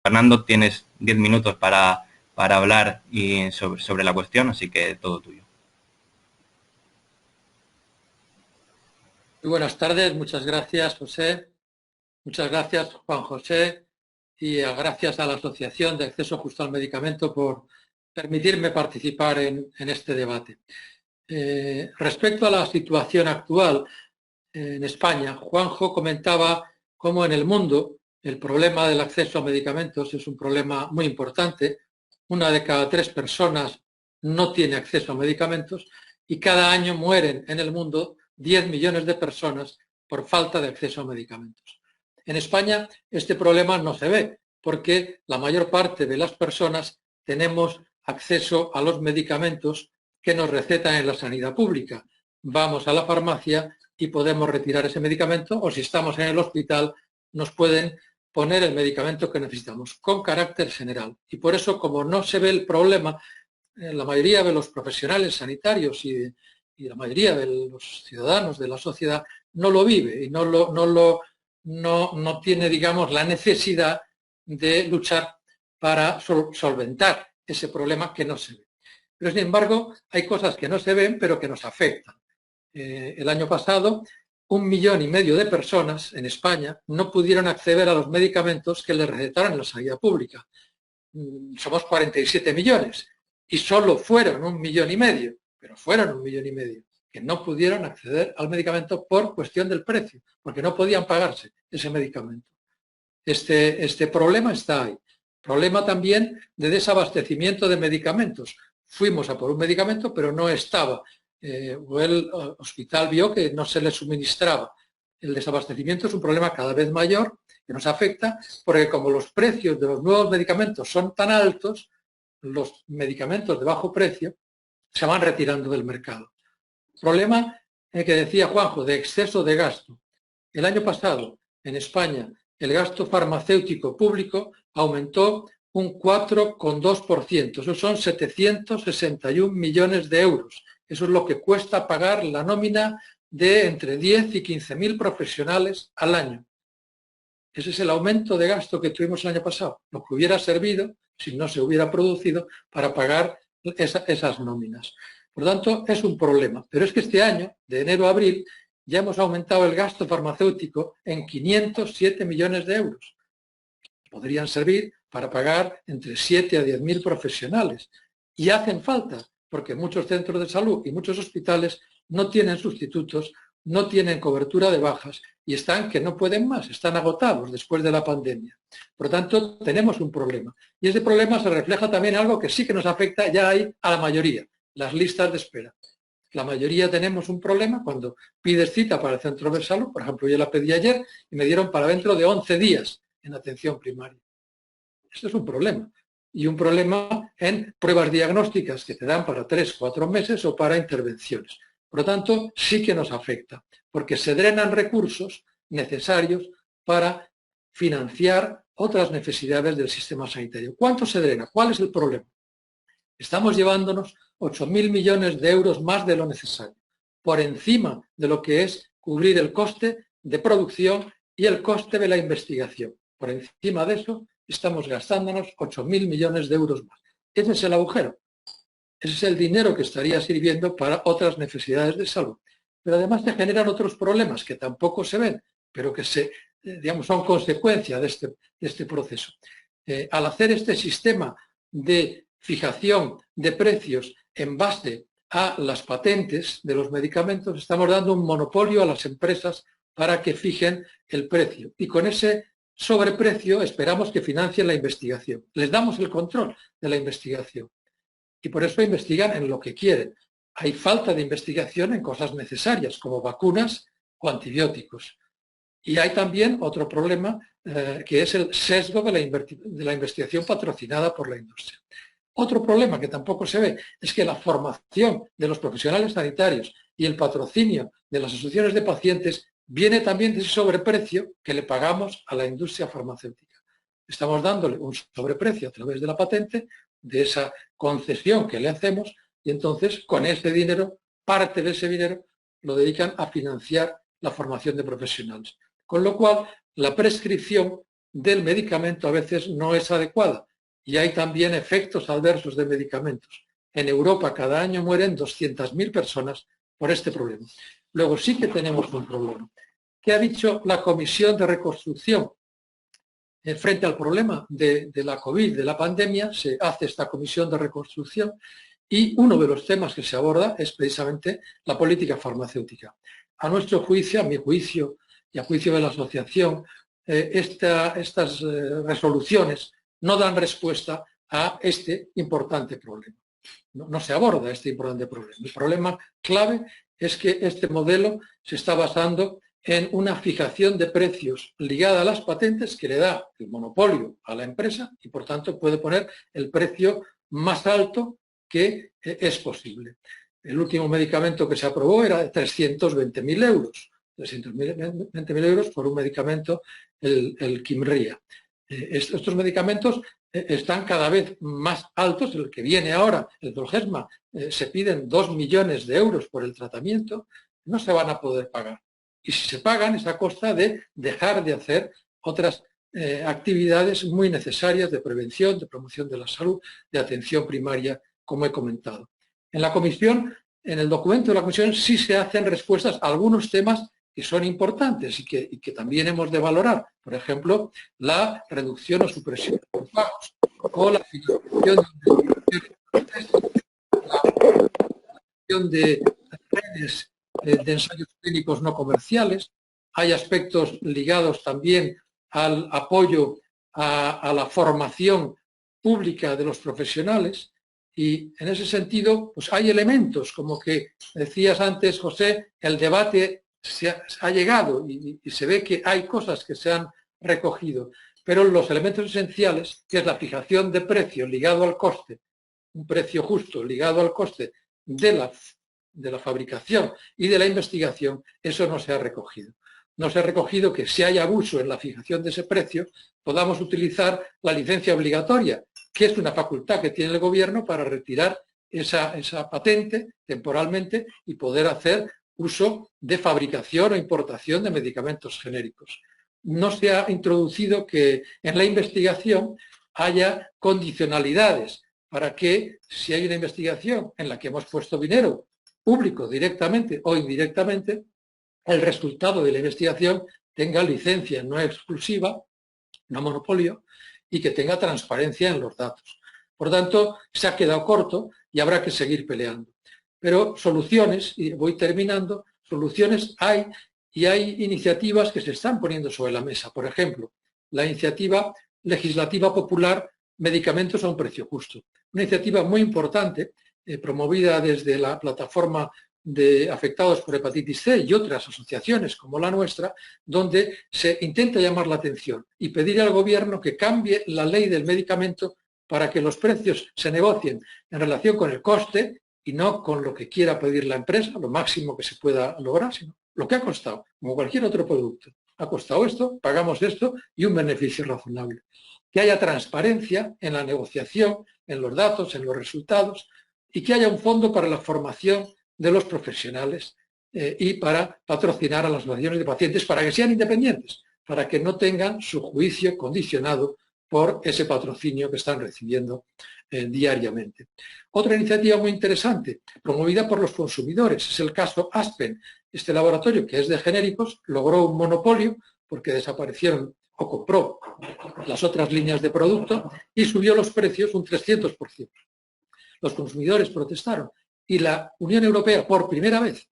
Fernando, tienes 10 minutos para hablar sobre la cuestión, así que todo tuyo. Muy buenas tardes, muchas gracias, José. Muchas gracias, Juan José, y gracias a la Asociación de Acceso Justo al Medicamento por permitirme participar en este debate. Respecto a la situación actual en España, Juanjo comentaba cómo en el mundo el problema del acceso a medicamentos es un problema muy importante. 1 de cada 3 personas no tiene acceso a medicamentos y cada año mueren en el mundo 10 millones de personas por falta de acceso a medicamentos. En España este problema no se ve porque la mayor parte de las personas tenemos acceso a los medicamentos que nos recetan en la sanidad pública. Vamos a la farmacia y podemos retirar ese medicamento, o si estamos en el hospital nos pueden poner el medicamento que necesitamos, con carácter general. Y por eso, como no se ve el problema, la mayoría de los profesionales sanitarios y la mayoría de los ciudadanos de la sociedad no lo vive y no tiene, digamos, la necesidad de luchar para solventar ese problema que no se ve. Pero, sin embargo, hay cosas que no se ven, pero que nos afectan. El año pasado, 1,5 millones de personas en España no pudieron acceder a los medicamentos que les recetaron en la sanidad pública. Somos 47 millones y solo fueron 1,5 millones, pero fueron 1,5 millones que no pudieron acceder al medicamento por cuestión del precio, porque no podían pagarse ese medicamento. Este problema está ahí. Problema también de desabastecimiento de medicamentos. Fuimos a por un medicamento, pero no estaba. O el hospital vio que no se le suministraba. El desabastecimiento es un problema cada vez mayor que nos afecta porque como los precios de los nuevos medicamentos son tan altos, los medicamentos de bajo precio se van retirando del mercado. Problema que decía Juanjo, de exceso de gasto. El año pasado, en España, el gasto farmacéutico público aumentó un 4,2%. Eso son 761 millones de euros. Eso es lo que cuesta pagar la nómina de entre 10 y 15.000 profesionales al año. Ese es el aumento de gasto que tuvimos el año pasado, lo que hubiera servido si no se hubiera producido para pagar esas nóminas. Por lo tanto, es un problema. Pero es que este año, de enero a abril, ya hemos aumentado el gasto farmacéutico en 507 millones de euros. Podrían servir para pagar entre 7 a 10.000 profesionales. Y hacen falta, porque muchos centros de salud y muchos hospitales no tienen sustitutos, no tienen cobertura de bajas y están que no pueden más, están agotados después de la pandemia. Por lo tanto, tenemos un problema. Y ese problema se refleja también en algo que sí que nos afecta ya ahí a la mayoría, las listas de espera. La mayoría tenemos un problema cuando pides cita para el centro de salud. Por ejemplo, yo la pedí ayer y me dieron para dentro de 11 días en atención primaria. Esto es un problema. Y un problema en pruebas diagnósticas que te dan para 3 o 4 meses o para intervenciones. Por lo tanto, sí que nos afecta, porque se drenan recursos necesarios para financiar otras necesidades del sistema sanitario. ¿Cuánto se drena? ¿Cuál es el problema? Estamos llevándonos 8.000 millones de euros más de lo necesario, por encima de lo que es cubrir el coste de producción y el coste de la investigación. Por encima de eso, estamos gastándonos 8.000 millones de euros más. Ese es el agujero. Ese es el dinero que estaría sirviendo para otras necesidades de salud. Pero además se generan otros problemas que tampoco se ven, pero que son consecuencia de este proceso. Al hacer este sistema de fijación de precios en base a las patentes de los medicamentos, estamos dando un monopolio a las empresas para que fijen el precio. Y con ese sobreprecio esperamos que financien la investigación. Les damos el control de la investigación. Y por eso investigan en lo que quieren. Hay falta de investigación en cosas necesarias, como vacunas o antibióticos. Y hay también otro problema, que es el sesgo de la investigación patrocinada por la industria. Otro problema que tampoco se ve es que la formación de los profesionales sanitarios y el patrocinio de las asociaciones de pacientes viene también de ese sobreprecio que le pagamos a la industria farmacéutica. Estamos dándole un sobreprecio a través de la patente, de esa concesión que le hacemos, y entonces con ese dinero, parte de ese dinero, lo dedican a financiar la formación de profesionales. Con lo cual, la prescripción del medicamento a veces no es adecuada y hay también efectos adversos de medicamentos. En Europa cada año mueren 200.000 personas por este problema. Luego sí que tenemos un problema. ¿Qué ha dicho la Comisión de Reconstrucción? Frente al problema de la COVID, de la pandemia, se hace esta Comisión de Reconstrucción y uno de los temas que se aborda es precisamente la política farmacéutica. A nuestro juicio, a mi juicio y a juicio de la asociación, estas resoluciones no dan respuesta a este importante problema. No se aborda este importante problema. El problema clave es que este modelo se está basando en una fijación de precios ligada a las patentes que le da el monopolio a la empresa y, por tanto, puede poner el precio más alto que es posible. El último medicamento que se aprobó era de 320.000 euros. 320.000 euros por un medicamento, el Kymriah. Estos medicamentos están cada vez más altos. El que viene ahora, el Zolgensma, se piden 2 millones de euros por el tratamiento, no se van a poder pagar. Y si se pagan es a costa de dejar de hacer otras actividades muy necesarias de prevención, de promoción de la salud, de atención primaria, como he comentado. En la comisión, en el documento de la comisión, sí se hacen respuestas a algunos temas que son importantes y que también hemos de valorar. Por ejemplo, la reducción o supresión de los pagos o la financiación de redes de ensayos clínicos no comerciales. Hay aspectos ligados también al apoyo a la formación pública de los profesionales y en ese sentido pues hay elementos como que decías antes, José, el debate ha llegado y se ve que hay cosas que se han recogido, pero los elementos esenciales, que es la fijación de precio ligado al coste, un precio justo ligado al coste de la fabricación y de la investigación, eso no se ha recogido. No se ha recogido que si hay abuso en la fijación de ese precio, podamos utilizar la licencia obligatoria, que es una facultad que tiene el gobierno para retirar esa patente temporalmente y poder hacer uso de fabricación o importación de medicamentos genéricos. No se ha introducido que en la investigación haya condicionalidades para que si hay una investigación en la que hemos puesto dinero público directamente o indirectamente, el resultado de la investigación tenga licencia no exclusiva, no monopolio, y que tenga transparencia en los datos. Por tanto, se ha quedado corto y habrá que seguir peleando. Pero soluciones, y voy terminando, soluciones hay y hay iniciativas que se están poniendo sobre la mesa. Por ejemplo, la iniciativa legislativa popular Medicamentos a un precio justo. Una iniciativa muy importante, promovida desde la plataforma de afectados por hepatitis C y otras asociaciones como la nuestra, donde se intenta llamar la atención y pedir al gobierno que cambie la ley del medicamento para que los precios se negocien en relación con el coste y no con lo que quiera pedir la empresa, lo máximo que se pueda lograr, sino lo que ha costado, como cualquier otro producto. Ha costado esto, pagamos esto y un beneficio razonable. Que haya transparencia en la negociación, en los datos, en los resultados y que haya un fondo para la formación de los profesionales y para patrocinar a las asociaciones de pacientes para que sean independientes, para que no tengan su juicio condicionado por ese patrocinio que están recibiendo diariamente. Otra iniciativa muy interesante, promovida por los consumidores, es el caso Aspen. Este laboratorio, que es de genéricos, logró un monopolio porque desaparecieron o compró las otras líneas de producto y subió los precios un 300%. Los consumidores protestaron y la Unión Europea, por primera vez,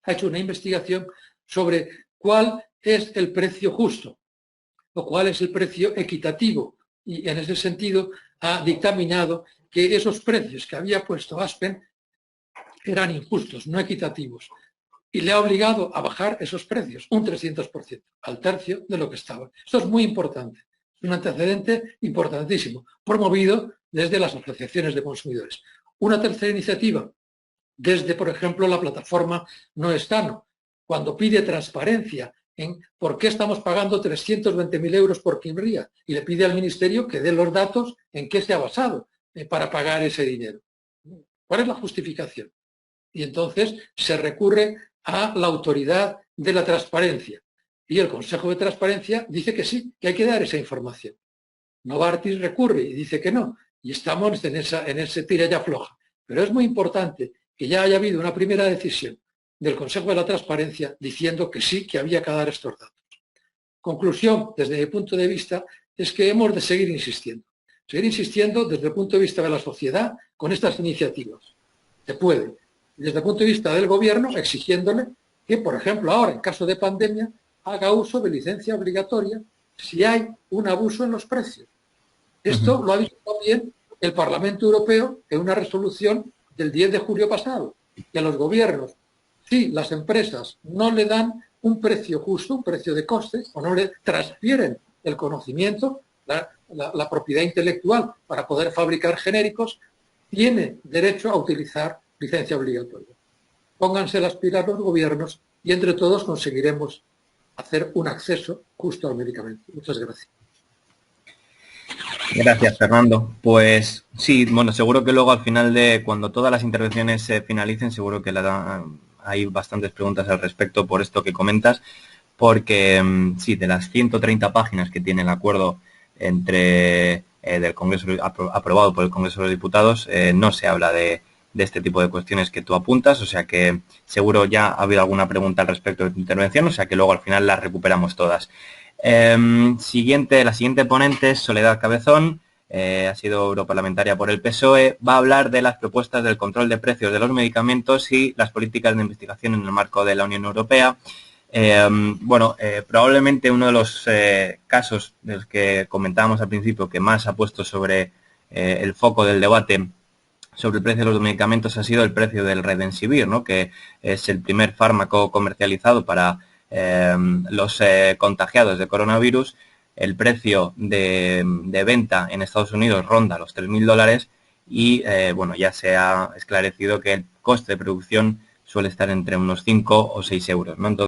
ha hecho una investigación sobre cuál es el precio justo o cuál es el precio equitativo y en ese sentido ha dictaminado que esos precios que había puesto Aspen eran injustos, no equitativos y le ha obligado a bajar esos precios un 300%, al tercio de lo que estaban. Esto es muy importante, es un antecedente importantísimo, promovido desde las asociaciones de consumidores. Una tercera iniciativa, desde, por ejemplo, la plataforma No Estano, cuando pide transparencia en por qué estamos pagando 320.000 euros por Kymriah y le pide al Ministerio que dé los datos en qué se ha basado para pagar ese dinero. ¿Cuál es la justificación? Y entonces se recurre a la autoridad de la transparencia. y el Consejo de Transparencia dice que sí, que hay que dar esa información. Novartis recurre y dice que no, y estamos en ese tira y afloja. Pero es muy importante que ya haya habido una primera decisión del Consejo de la Transparencia diciendo que sí, que había que dar estos datos. Conclusión, desde mi punto de vista, es que hemos de seguir insistiendo. Seguir insistiendo desde el punto de vista de la sociedad con estas iniciativas. Se puede. Desde el punto de vista del gobierno, exigiéndole que, por ejemplo, ahora, en caso de pandemia, haga uso de licencia obligatoria si hay un abuso en los precios. Esto lo ha dicho también el Parlamento Europeo en una resolución del 10 de julio pasado, que a los gobiernos, si las empresas no le dan un precio justo, un precio de coste, o no le transfieren el conocimiento, la propiedad intelectual para poder fabricar genéricos, tiene derecho a utilizar licencia obligatoria. Pónganse las pilas los gobiernos y entre todos conseguiremos hacer un acceso justo al medicamento. Muchas gracias. Gracias, Fernando. Pues sí, bueno, seguro que luego al final de cuando todas las intervenciones se finalicen, seguro que hay bastantes preguntas al respecto por esto que comentas, porque sí, de las 130 páginas que tiene el acuerdo entre del Congreso aprobado por el Congreso de los Diputados, no se habla de este tipo de cuestiones que tú apuntas, o sea que seguro ya ha habido alguna pregunta al respecto de tu intervención, o sea que luego al final las recuperamos todas. La siguiente ponente es Soledad Cabezón, ha sido europarlamentaria por el PSOE, va a hablar de las propuestas del control de precios de los medicamentos y las políticas de investigación en el marco de la Unión Europea. Probablemente uno de los casos de los que comentábamos al principio que más ha puesto sobre el foco del debate sobre el precio de los medicamentos ha sido el precio del Redensivir, ¿no? Que es el primer fármaco comercializado para los contagiados de coronavirus. El precio de venta en Estados Unidos ronda los $3.000 y ya se ha esclarecido que el coste de producción suele estar entre unos 5 o 6 euros, ¿no? Entonces,